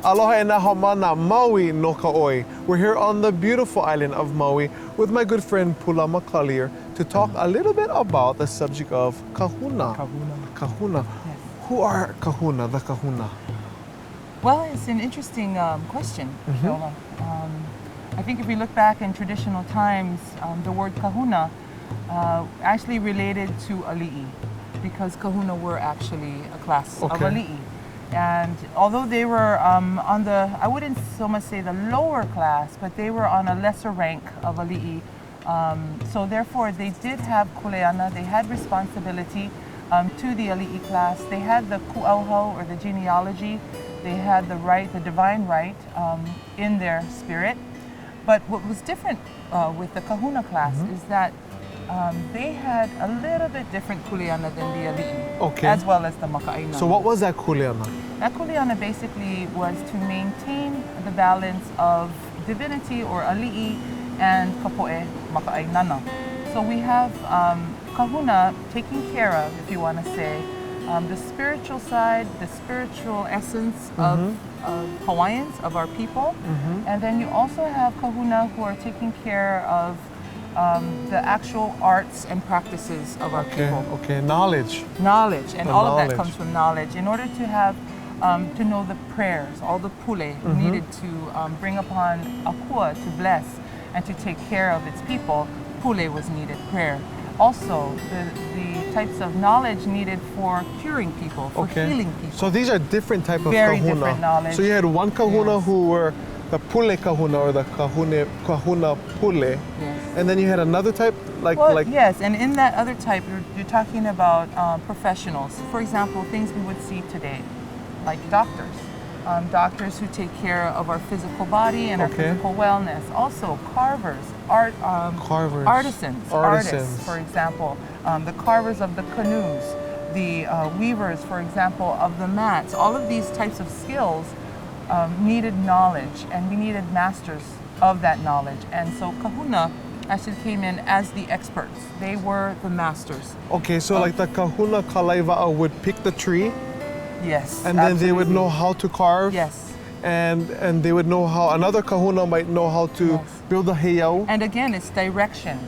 Aloha e nahamana Maui no Kaoi. We're here on the beautiful island of Maui with my good friend Pula Makalier to talk a little bit about the subject of kahuna. Kahuna. Yes. Who are kahuna, the kahuna? Well, it's an interesting question, Philma. I think if we look back in traditional times, the word kahuna actually related to ali'i, because kahuna were actually a class of ali'i. And although they were on the, I wouldn't so much say the lower class, but they were on a lesser rank of ali'i. So therefore they did have kuleana, they had responsibility to the ali'i class. They had the ku'auhau, or the genealogy. They had the right, the divine right in their spirit. But what was different with the kahuna class is that they had a little bit different kuleana than the ali'i, as well as the maka'aina. So what was that kuleana? That kuleana basically was to maintain the balance of divinity, or ali'i, and kapo'e, maka'ainana. So we have kahuna taking care of, if you want to say, the spiritual side, the spiritual essence of Hawaiians, of our people. And then you also have kahuna who are taking care of the actual arts and practices of our people. Knowledge. Knowledge, and all of that knowledge. comes from knowledge. In order to have, to know the prayers, all the pule needed to bring upon akua, to bless and to take care of its people, pule was needed, prayer. Also, the types of knowledge needed for curing people, for healing people. So these are different type of Very kahuna. different knowledge. So you had one kahuna who were the pule kahuna, or the kahuna pule. And then you had another type, yes, and in that other type, you're talking about professionals. For example, things we would see today, like doctors. Doctors who take care of our physical body and our physical wellness. Also, carvers, artisans, artists, for example. The carvers of the canoes, the weavers, for example, of the mats. All of these types of skills needed knowledge, and we needed masters of that knowledge. And so kahuna actually came in as the experts. They were the masters. Okay, so like the kahuna kalaiva'a would pick the tree. Yes, and then they would know how to carve. Yes. And they would know how, another kahuna might know how to build a heiau. And again, it's direction.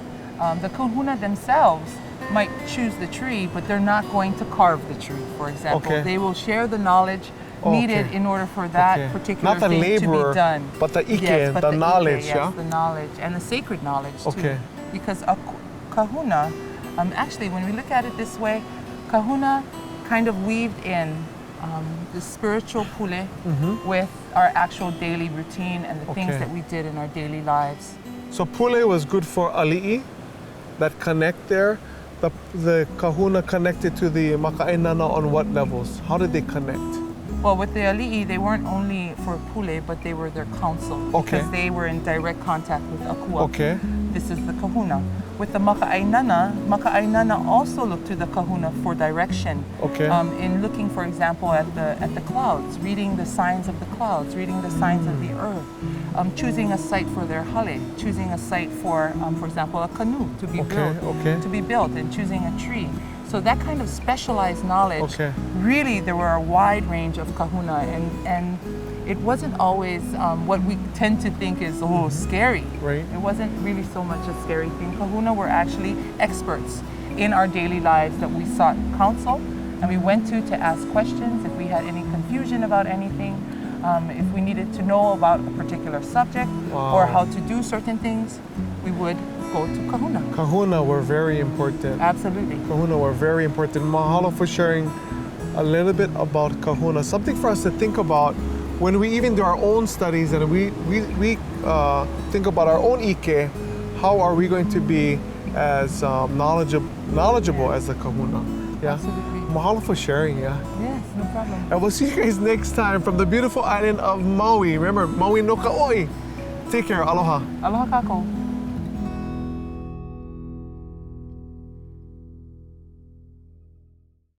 The kahuna themselves might choose the tree, but they're not going to carve the tree, for example. They will share the knowledge needed in order for that particular thing laborer, to be done. But the ike, the knowledge, the knowledge, and the sacred knowledge too. Because a kahuna, actually, when we look at it this way, kahuna kind of weaved in the spiritual pule with our actual daily routine and the things that we did in our daily lives. So pule was good for ali'i, that connect there. The kahuna connected to the maka'ainana on what levels? How did they connect? Well, with the ali'i, they weren't only for pule, but they were their counsel. Because they were in direct contact with akua. This is the kahuna. With the maka'ainana also looked to the kahuna for direction. In looking, for example, at the clouds, reading the signs of the clouds, reading the signs of the earth, choosing a site for their hale, choosing a site for example, a canoe to be built, and choosing a tree. So that kind of specialized knowledge, really there were a wide range of kahuna, and it wasn't always what we tend to think is scary. It wasn't really so much a scary thing. Kahuna were actually experts in our daily lives that we sought counsel, and we went to ask questions if we had any confusion about anything, if we needed to know about a particular subject or how to do certain things, we would go to kahuna. Kahuna were very important. Absolutely. Kahuna were very important. Mahalo for sharing a little bit about kahuna. Something for us to think about when we even do our own studies and we think about our own ike. How are we going to be as knowledgeable as the kahuna? Absolutely. Mahalo for sharing, Yes, no problem. And we'll see you guys next time from the beautiful island of Maui. Remember, Maui no Kaoi. Take care. Aloha. Aloha kako.